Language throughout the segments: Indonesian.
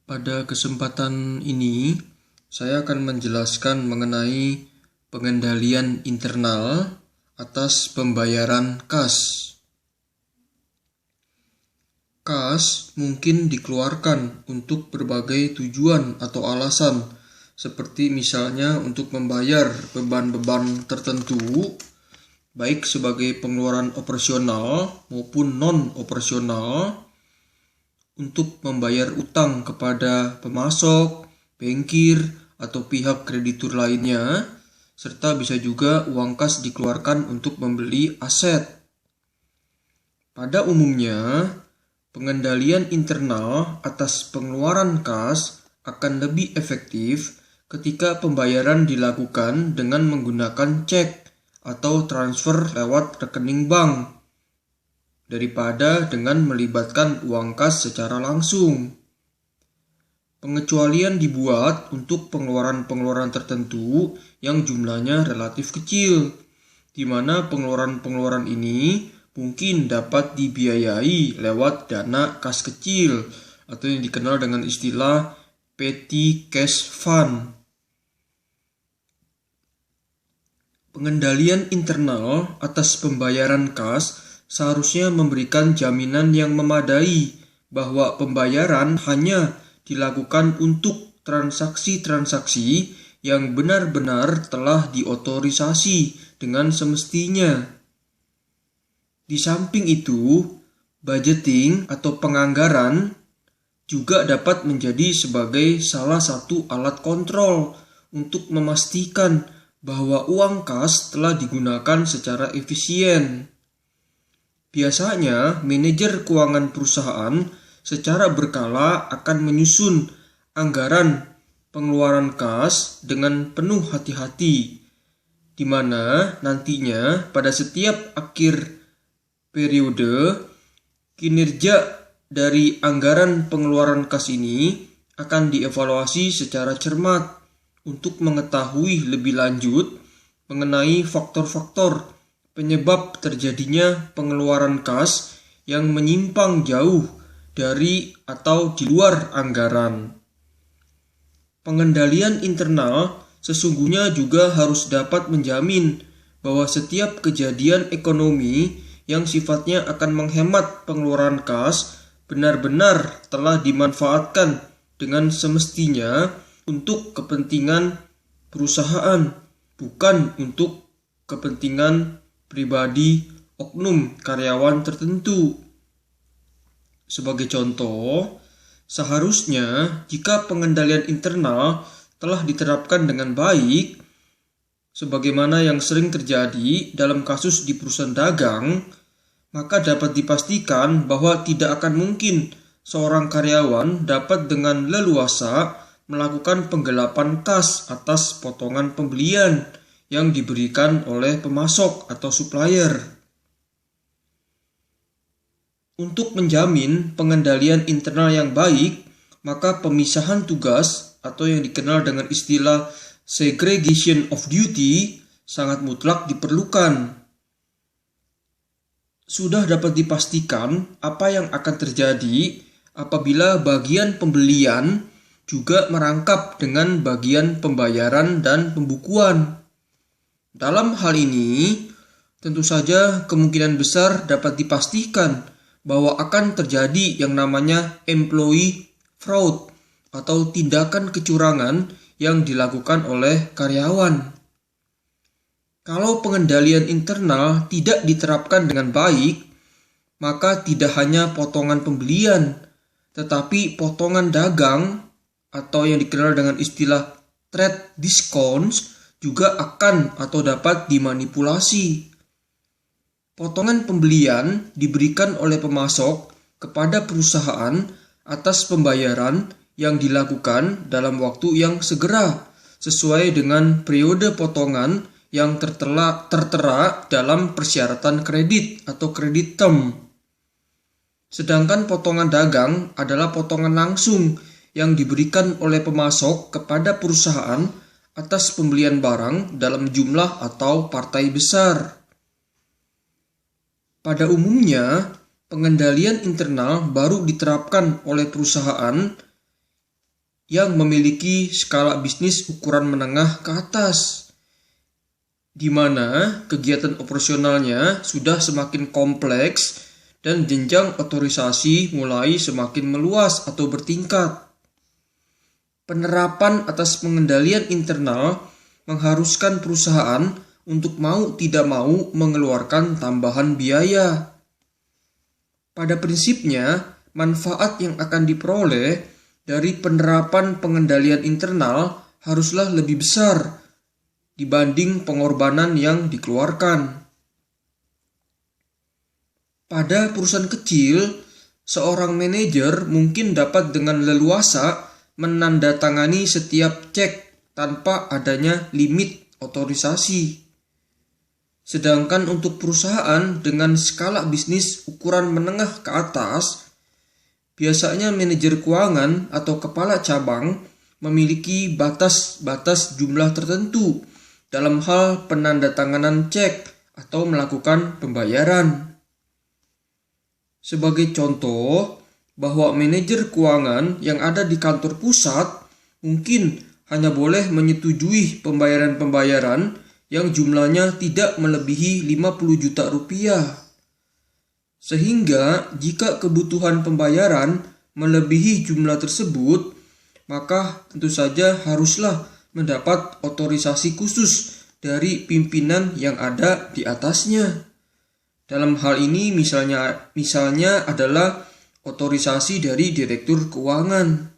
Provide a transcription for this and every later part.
Pada kesempatan ini, saya akan menjelaskan mengenai pengendalian internal atas pembayaran kas. Kas mungkin dikeluarkan untuk berbagai tujuan atau alasan, seperti misalnya untuk membayar beban-beban tertentu, baik sebagai pengeluaran operasional maupun non-operasional, untuk membayar utang kepada pemasok, bankir, atau pihak kreditur lainnya, serta bisa juga uang kas dikeluarkan untuk membeli aset. Pada umumnya, pengendalian internal atas pengeluaran kas akan lebih efektif ketika pembayaran dilakukan dengan menggunakan cek atau transfer lewat rekening bank, daripada dengan melibatkan uang kas secara langsung. Pengecualian dibuat untuk pengeluaran-pengeluaran tertentu yang jumlahnya relatif kecil, di mana pengeluaran-pengeluaran ini mungkin dapat dibiayai lewat dana kas kecil atau yang dikenal dengan istilah petty cash fund. Pengendalian internal atas pembayaran kas seharusnya memberikan jaminan yang memadai bahwa pembayaran hanya dilakukan untuk transaksi-transaksi yang benar-benar telah diotorisasi dengan semestinya. Di samping itu, budgeting atau penganggaran juga dapat menjadi sebagai salah satu alat kontrol untuk memastikan bahwa uang kas telah digunakan secara efisien. Biasanya, manajer keuangan perusahaan secara berkala akan menyusun anggaran pengeluaran kas dengan penuh hati-hati, di mana nantinya pada setiap akhir periode, kinerja dari anggaran pengeluaran kas ini akan dievaluasi secara cermat untuk mengetahui lebih lanjut mengenai faktor-faktor penyebab terjadinya pengeluaran kas yang menyimpang jauh dari atau di luar anggaran. Pengendalian internal sesungguhnya juga harus dapat menjamin bahwa setiap kejadian ekonomi yang sifatnya akan menghemat pengeluaran kas benar-benar telah dimanfaatkan dengan semestinya untuk kepentingan perusahaan, bukan untuk kepentingan pribadi oknum karyawan tertentu. Sebagai contoh, seharusnya jika pengendalian internal telah diterapkan dengan baik, sebagaimana yang sering terjadi dalam kasus di perusahaan dagang, maka dapat dipastikan bahwa tidak akan mungkin seorang karyawan dapat dengan leluasa melakukan penggelapan kas atas potongan pembelian yang diberikan oleh pemasok atau supplier. Untuk menjamin pengendalian internal yang baik, maka pemisahan tugas atau yang dikenal dengan istilah segregation of duty sangat mutlak diperlukan. Sudah dapat dipastikan apa yang akan terjadi apabila bagian pembelian juga merangkap dengan bagian pembayaran dan pembukuan. Dalam hal ini, tentu saja kemungkinan besar dapat dipastikan bahwa akan terjadi yang namanya employee fraud atau tindakan kecurangan yang dilakukan oleh karyawan. Kalau pengendalian internal tidak diterapkan dengan baik, maka tidak hanya potongan pembelian, tetapi potongan dagang atau yang dikenal dengan istilah trade discounts juga akan atau dapat dimanipulasi. Potongan pembelian diberikan oleh pemasok kepada perusahaan atas pembayaran yang dilakukan dalam waktu yang segera, sesuai dengan periode potongan yang tertera dalam persyaratan kredit atau kredit term. Sedangkan potongan dagang adalah potongan langsung yang diberikan oleh pemasok kepada perusahaan atas pembelian barang dalam jumlah atau partai besar. Pada umumnya, pengendalian internal baru diterapkan oleh perusahaan yang memiliki skala bisnis ukuran menengah ke atas, di mana kegiatan operasionalnya sudah semakin kompleks dan jenjang otorisasi mulai semakin meluas atau bertingkat. Penerapan atas pengendalian internal mengharuskan perusahaan untuk mau tidak mau mengeluarkan tambahan biaya. Pada prinsipnya, manfaat yang akan diperoleh dari penerapan pengendalian internal haruslah lebih besar dibanding pengorbanan yang dikeluarkan. Pada perusahaan kecil, seorang manajer mungkin dapat dengan leluasa menandatangani setiap cek tanpa adanya limit otorisasi. Sedangkan untuk perusahaan dengan skala bisnis ukuran menengah ke atas, biasanya manajer keuangan atau kepala cabang memiliki batas-batas jumlah tertentu dalam hal penandatanganan cek atau melakukan pembayaran. Sebagai contoh, bahwa manajer keuangan yang ada di kantor pusat mungkin hanya boleh menyetujui pembayaran-pembayaran yang jumlahnya tidak melebihi 50 juta rupiah. Sehingga jika kebutuhan pembayaran melebihi jumlah tersebut, maka tentu saja haruslah mendapat otorisasi khusus dari pimpinan yang ada di atasnya. Dalam hal ini misalnya adalah otorisasi dari direktur keuangan.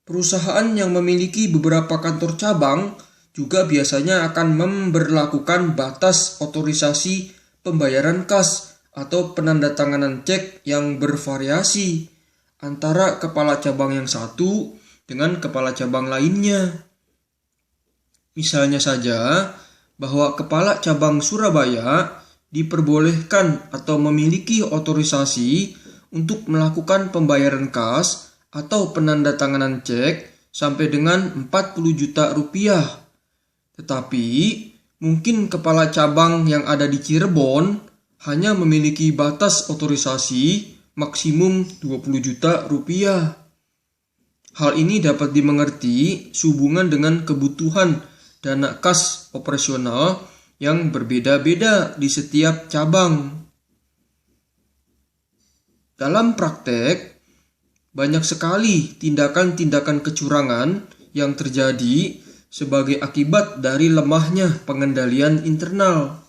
Perusahaan yang memiliki beberapa kantor cabang juga biasanya akan memberlakukan batas otorisasi pembayaran kas atau penandatanganan cek yang bervariasi antara kepala cabang yang satu dengan kepala cabang lainnya. Misalnya saja bahwa kepala cabang Surabaya diperbolehkan atau memiliki otorisasi untuk melakukan pembayaran kas atau penandatanganan cek sampai dengan 40 juta rupiah. Tetapi mungkin kepala cabang yang ada di Cirebon hanya memiliki batas otorisasi maksimum 20 juta rupiah. Hal ini dapat dimengerti sehubungan dengan kebutuhan dana kas operasional yang berbeda-beda di setiap cabang. Dalam praktek, banyak sekali tindakan-tindakan kecurangan yang terjadi sebagai akibat dari lemahnya pengendalian internal.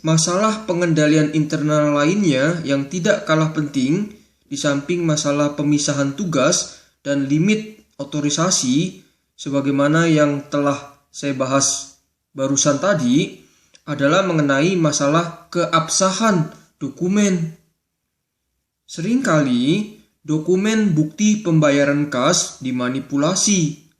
Masalah pengendalian internal lainnya yang tidak kalah penting, di samping masalah pemisahan tugas dan limit otorisasi, sebagaimana yang telah saya bahas barusan tadi, adalah mengenai masalah keabsahan dokumen. Seringkali dokumen bukti pembayaran kas dimanipulasi.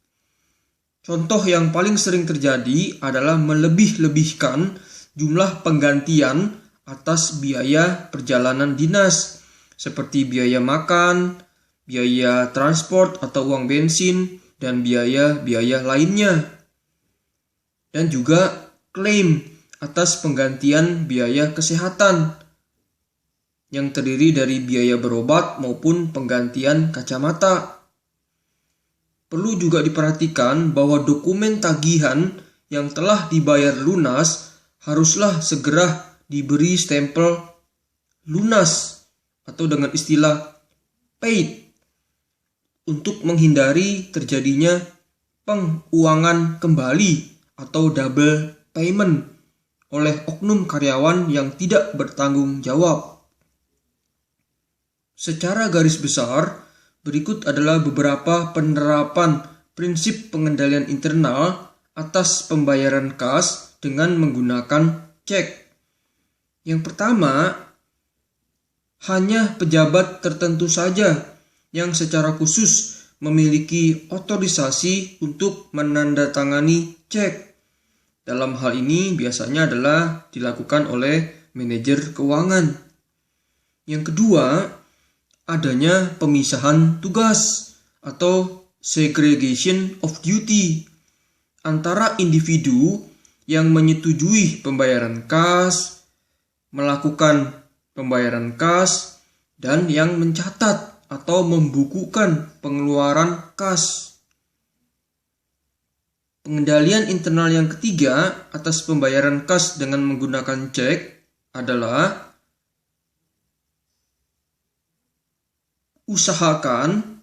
Contoh yang paling sering terjadi adalah melebih-lebihkan jumlah penggantian atas biaya perjalanan dinas, seperti biaya makan, biaya transport atau uang bensin, dan biaya-biaya lainnya. Dan juga klaim atas penggantian biaya kesehatan yang terdiri dari biaya berobat maupun penggantian kacamata. Perlu juga diperhatikan bahwa dokumen tagihan yang telah dibayar lunas haruslah segera diberi stempel lunas atau dengan istilah paid untuk menghindari terjadinya penguangan kembali atau double payment oleh oknum karyawan yang tidak bertanggung jawab. Secara garis besar, berikut adalah beberapa penerapan prinsip pengendalian internal atas pembayaran kas dengan menggunakan cek. Yang pertama, hanya pejabat tertentu saja yang secara khusus memiliki otorisasi untuk menandatangani cek. Dalam hal ini biasanya adalah dilakukan oleh manajer keuangan. Yang kedua, adanya pemisahan tugas atau segregation of duty antara individu yang menyetujui pembayaran kas, melakukan pembayaran kas, dan yang mencatat atau membukukan pengeluaran kas. Pengendalian internal yang ketiga atas pembayaran kas dengan menggunakan cek adalah usahakan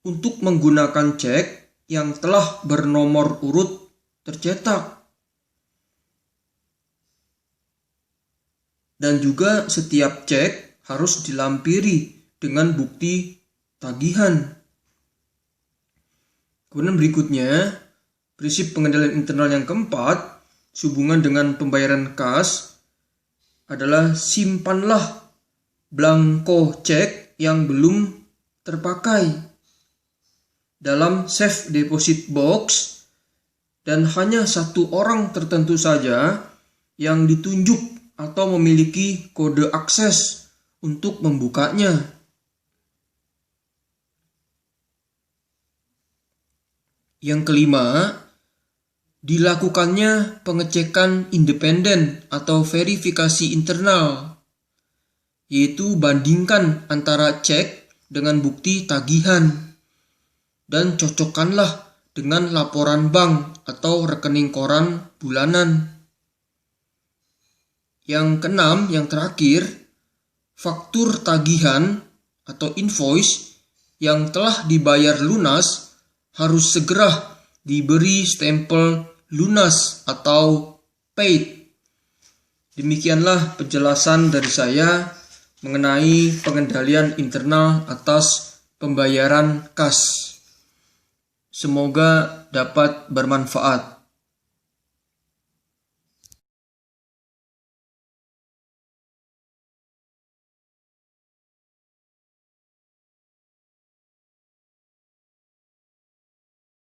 untuk menggunakan cek yang telah bernomor urut tercetak. Dan juga setiap cek harus dilampiri dengan bukti tagihan. Kemudian berikutnya, prinsip pengendalian internal yang keempat, sehubungan dengan pembayaran kas, adalah simpanlah blanko cek yang belum terpakai dalam safe deposit box, dan hanya satu orang tertentu saja yang ditunjuk atau memiliki kode akses untuk membukanya. Yang kelima, dilakukannya pengecekan independen atau verifikasi internal, yaitu bandingkan antara cek dengan bukti tagihan dan cocokkanlah dengan laporan bank atau rekening koran bulanan. Yang keenam, yang terakhir, faktur tagihan atau invoice yang telah dibayar lunas harus segera diberi stempel lunas atau paid. Demikianlah penjelasan dari saya mengenai pengendalian internal atas pembayaran kas. Semoga dapat bermanfaat.